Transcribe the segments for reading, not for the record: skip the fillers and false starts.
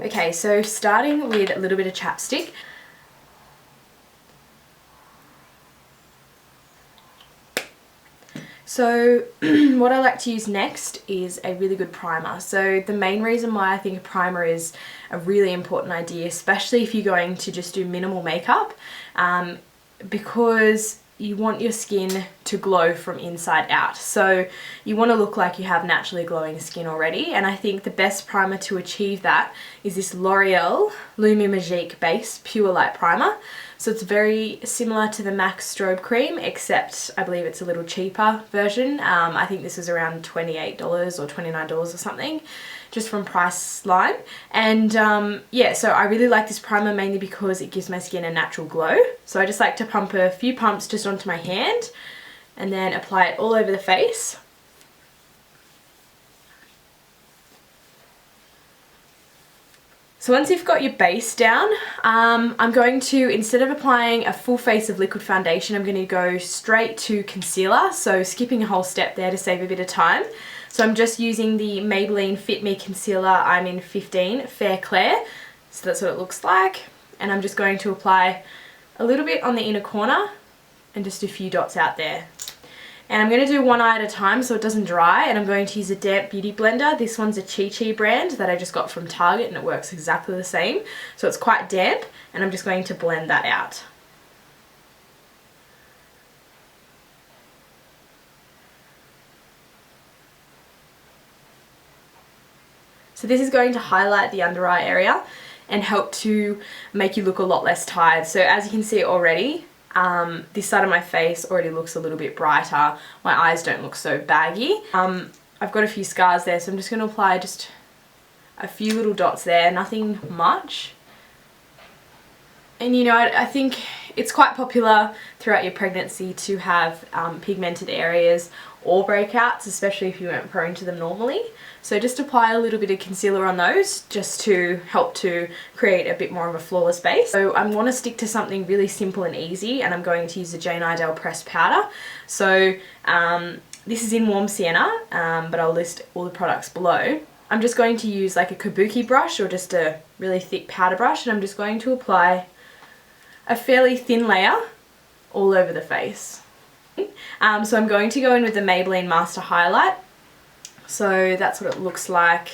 Okay, so starting with a little bit of chapstick. So what I like to use next is a really good primer. So the main reason why I think a primer is a really important idea, especially if you're going to just do minimal makeup, because you want your skin to glow from inside out. So you want to look like you have naturally glowing skin already, and I think the best primer to achieve that is this L'Oreal Lumi Magique Base Pure Light Primer. So it's very similar to the MAC Strobe Cream, except I believe it's a little cheaper version. I think this is around $28 or $29 or something, just from Priceline. And yeah, so I really like this primer mainly because it gives my skin a natural glow. So I just like to pump a few pumps just onto my hand and then apply it all over the face. So once you've got your base down, I'm going to, instead of applying a full face of liquid foundation, I'm going to go straight to concealer, so skipping a whole step there to save a bit of time. So I'm just using the Maybelline Fit Me Concealer I'm in 15 Fair Clair, so that's what it looks like, and I'm just going to apply a little bit on the inner corner and just a few dots out there. And I'm going to do one eye at a time so it doesn't dry, and I'm going to use a damp beauty blender. This one's a Chi Chi brand that I just got from Target, and it works exactly the same. So it's quite damp, and I'm just going to blend that out. So this is going to highlight the under eye area and help to make you look a lot less tired. So as you can see already, this side of my face already looks a little bit brighter. My eyes don't look so baggy. I've got a few scars there, so I'm just going to apply just a few little dots there, nothing much. And you know, I think it's quite popular throughout your pregnancy to have pigmented areas or breakouts, especially if you weren't prone to them normally. So just apply a little bit of concealer on those just to help to create a bit more of a flawless base. So I want to stick to something really simple and easy, and I'm going to use the Jane Iredale pressed powder. So this is in Warm Sienna, but I'll list all the products below. I'm just going to use like a kabuki brush or just a really thick powder brush, and I'm just going to apply a fairly thin layer all over the face. So I'm going to go in with the Maybelline Master Highlight. So that's what it looks like.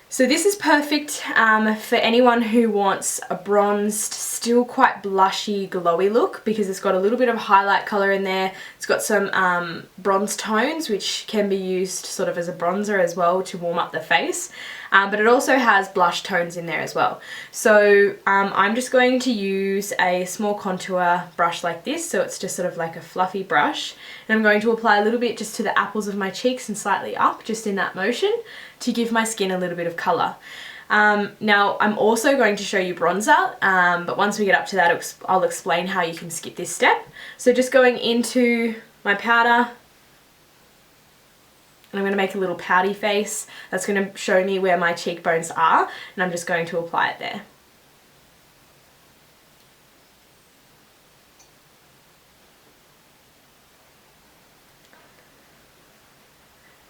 So this is perfect for anyone who wants a bronzed, still quite blushy, glowy look, because it's got a little bit of highlight colour in there. It's got some bronze tones, which can be used sort of as a bronzer as well to warm up the face. But it also has blush tones in there as well. So I'm just going to use a small contour brush like this, so it's just sort of like a fluffy brush. And I'm going to apply a little bit just to the apples of my cheeks and slightly up, just in that motion, to give my skin a little bit of colour. Now I'm also going to show you bronzer, but once we get up to that I'll explain how you can skip this step. So just going into my powder, and I'm going to make a little pouty face. That's going to show me where my cheekbones are, and I'm just going to apply it there.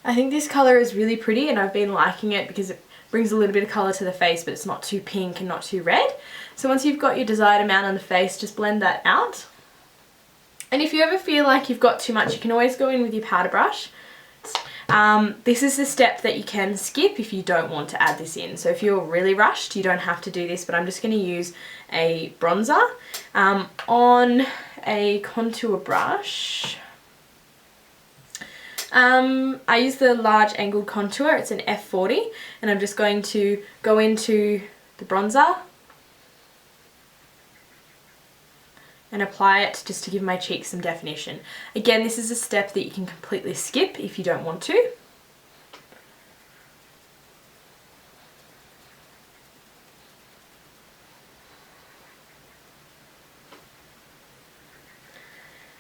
I think this colour is really pretty, and I've been liking it because it brings a little bit of colour to the face, but it's not too pink and not too red. So once you've got your desired amount on the face, just blend that out. And if you ever feel like you've got too much, you can always go in with your powder brush. This is the step that you can skip if you don't want to add this in. So if you're really rushed, you don't have to do this, but I'm just going to use a bronzer on a contour brush. I use the large angled contour, it's an F40, and I'm just going to go into the bronzer and apply it just to give my cheeks some definition. Again, this is a step that you can completely skip if you don't want to.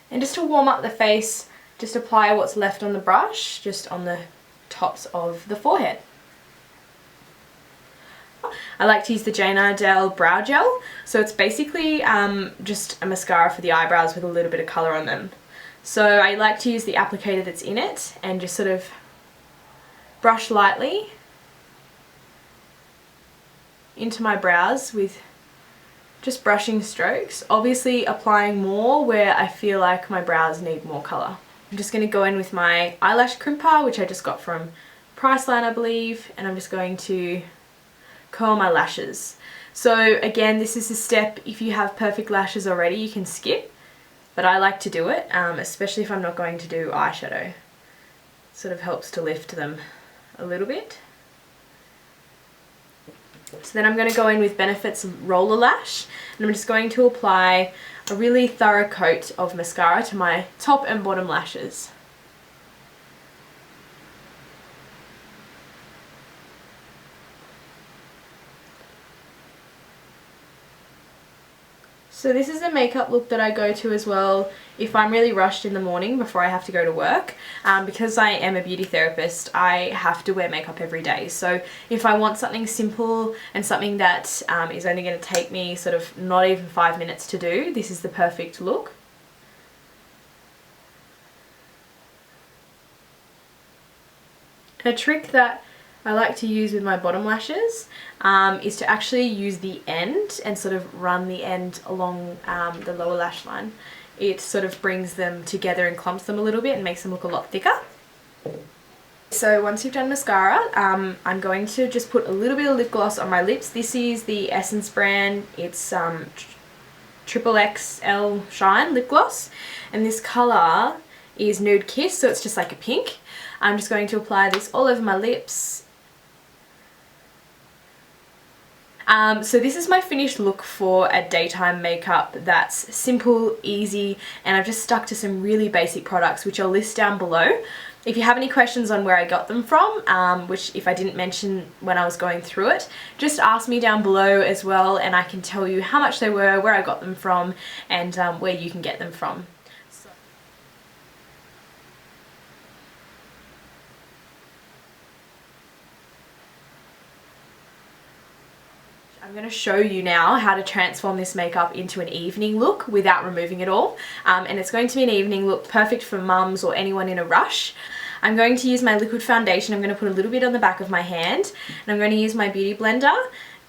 And just to warm up the face, just apply what's left on the brush, just on the tops of the forehead. I like to use the Jane Iredale Brow Gel. So it's basically just a mascara for the eyebrows with a little bit of colour on them. So I like to use the applicator that's in it and just sort of brush lightly into my brows with just brushing strokes, obviously applying more where I feel like my brows need more colour. I'm just going to go in with my eyelash crimper, which I just got from Priceline, I believe, and I'm just going to curl my lashes. So again, this is a step, if you have perfect lashes already, you can skip, but I like to do it, especially if I'm not going to do eyeshadow. It sort of helps to lift them a little bit. So then I'm going to go in with Benefit's Roller Lash, and I'm just going to apply a really thorough coat of mascara to my top and bottom lashes. So this is a makeup look that I go to as well if I'm really rushed in the morning before I have to go to work. Because I am a beauty therapist, I have to wear makeup every day. So if I want something simple and something that is only going to take me sort of not even 5 minutes to do, this is the perfect look. A trick that I like to use with my bottom lashes is to actually use the end and sort of run the end along the lower lash line. It sort of brings them together and clumps them a little bit and makes them look a lot thicker. So once you've done mascara, I'm going to just put a little bit of lip gloss on my lips. This is the Essence brand. It's XXXL Shine lip gloss, and this colour is Nude Kiss, so it's just like a pink. I'm just going to apply this all over my lips. So this is my finished look for a daytime makeup that's simple, easy, and I've just stuck to some really basic products which I'll list down below. If you have any questions on where I got them from, which if I didn't mention when I was going through it, just ask me down below as well, and I can tell you how much they were, where I got them from, and where you can get them from. I'm going to show you now how to transform this makeup into an evening look without removing it all, and it's going to be an evening look perfect for mums or anyone in a rush. I'm going to use my liquid foundation. I'm going to put a little bit on the back of my hand, and I'm going to use my beauty blender,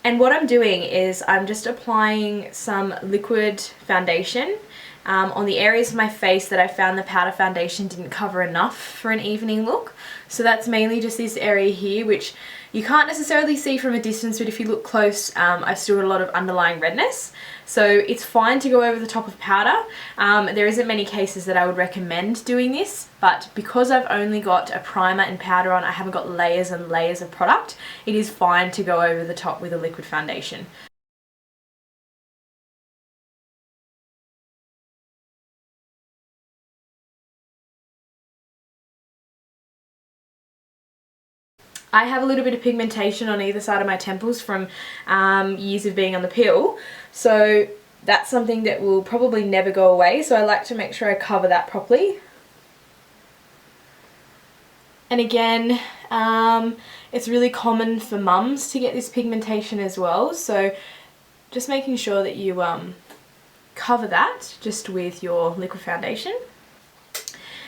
and what I'm doing is I'm just applying some liquid foundation on the areas of my face that I found the powder foundation didn't cover enough for an evening look. So that's mainly just this area here, which you can't necessarily see from a distance, but if you look close, I've still got a lot of underlying redness. So it's fine to go over the top of powder. There isn't many cases that I would recommend doing this, but because I've only got a primer and powder on, I haven't got layers and layers of product, it is fine to go over the top with a liquid foundation. I have a little bit of pigmentation on either side of my temples from years of being on the pill, so that's something that will probably never go away, so I like to make sure I cover that properly. And again, it's really common for mums to get this pigmentation as well, so just making sure that you cover that just with your liquid foundation.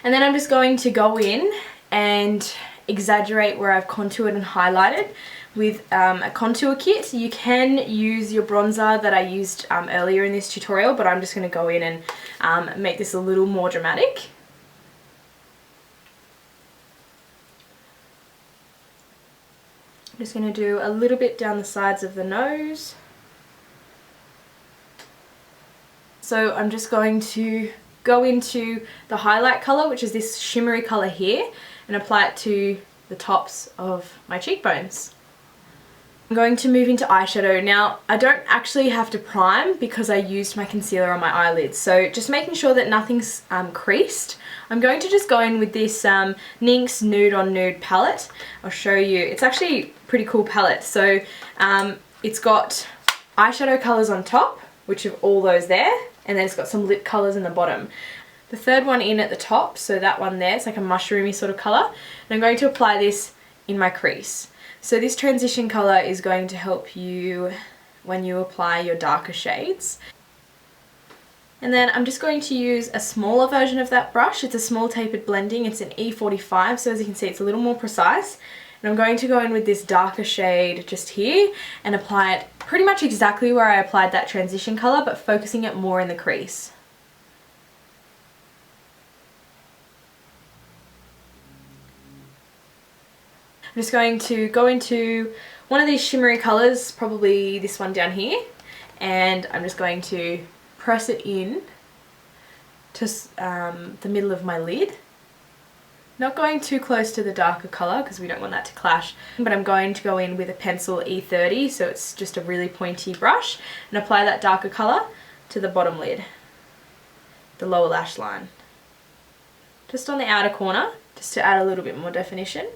And then I'm just going to go in and exaggerate where I've contoured and highlighted with a contour kit. You can use your bronzer that I used earlier in this tutorial, but I'm just going to go in and make this a little more dramatic. I'm just going to do a little bit down the sides of the nose. So I'm just going to go into the highlight colour, which is this shimmery colour here, and apply it to the tops of my cheekbones. I'm going to move into eyeshadow. Now, I don't actually have to prime because I used my concealer on my eyelids, so just making sure that nothing's creased. I'm going to just go in with this NYX Nude on Nude palette. I'll show you. It's actually a pretty cool palette. So it's got eyeshadow colours on top, which are all those there, and then it's got some lip colours in the bottom. The third one in at the top, so that one there, it's like a mushroomy sort of colour. And I'm going to apply this in my crease. So this transition colour is going to help you when you apply your darker shades. And then I'm just going to use a smaller version of that brush. It's a small tapered blending. It's an E45, so as you can see it's a little more precise. And I'm going to go in with this darker shade just here and apply it pretty much exactly where I applied that transition colour, but focusing it more in the crease. I'm just going to go into one of these shimmery colours, probably this one down here, and I'm just going to press it in to the middle of my lid. Not going too close to the darker colour because we don't want that to clash, but I'm going to go in with a pencil E30, so it's just a really pointy brush, and apply that darker colour to the bottom lid, the lower lash line. Just on the outer corner, just to add a little bit more definition.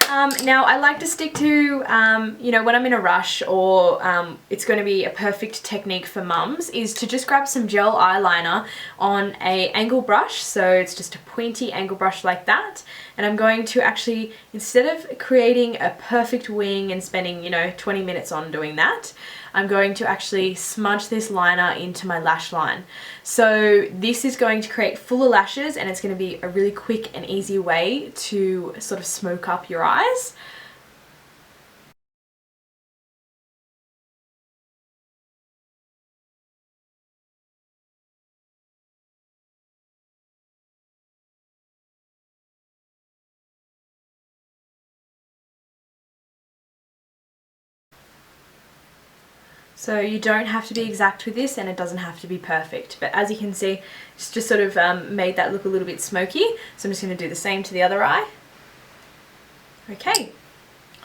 Now I like to stick to, you know, when I'm in a rush or it's going to be a perfect technique for mums, is to just grab some gel eyeliner on a angle brush. So it's just a pointy angle brush like that. And I'm going to actually, instead of creating a perfect wing and spending, you know, 20 minutes on doing that, I'm going to actually smudge this liner into my lash line. So this is going to create fuller lashes, and it's going to be a really quick and easy way to sort of smoke up your eyes. So you don't have to be exact with this, and it doesn't have to be perfect. But as you can see, it's just sort of made that look a little bit smoky. So I'm just going to do the same to the other eye. Okay,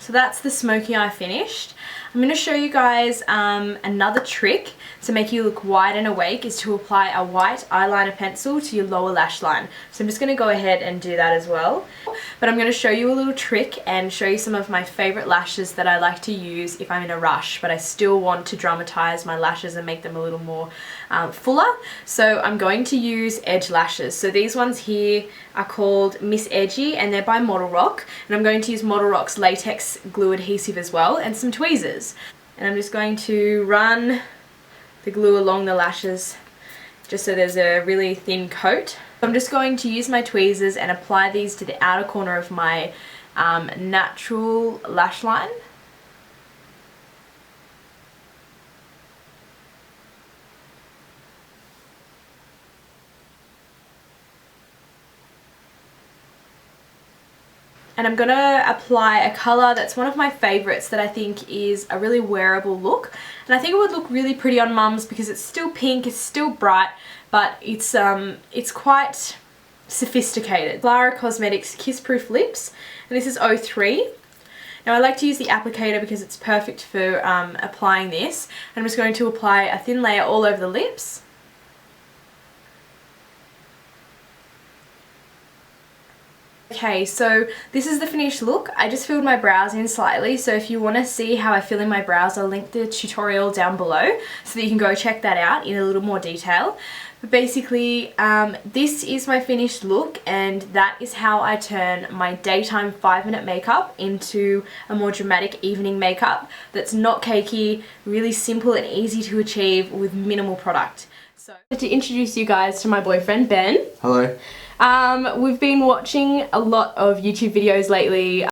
so that's the smoky eye finished. I'm going to show you guys another trick to make you look wide and awake, is to apply a white eyeliner pencil to your lower lash line. So I'm just going to go ahead and do that as well. But I'm going to show you a little trick and show you some of my favourite lashes that I like to use if I'm in a rush, but I still want to dramatise my lashes and make them a little more fuller. So I'm going to use edge lashes. So these ones here are called Miss Edgy, and they're by Model Rock. And I'm going to use Model Rock's latex glue adhesive as well, and some tweezers. And I'm just going to run the glue along the lashes just so there's a really thin coat. I'm just going to use my tweezers and apply these to the outer corner of my natural lash line. And I'm going to apply a colour that's one of my favourites that I think is a really wearable look. And I think it would look really pretty on mums because it's still pink, it's still bright, but it's quite sophisticated. Lara Cosmetics Kiss Proof Lips, and this is 03. Now I like to use the applicator because it's perfect for applying this. And I'm just going to apply a thin layer all over the lips. Okay, so this is the finished look. I just filled my brows in slightly, so if you want to see how I fill in my brows, I'll link the tutorial down below so that you can go check that out in a little more detail. But basically, this is my finished look, and that is how I turn my daytime 5-minute makeup into a more dramatic evening makeup that's not cakey, really simple and easy to achieve with minimal product. So, to introduce you guys to my boyfriend, Ben. Hello. We've been watching a lot of YouTube videos lately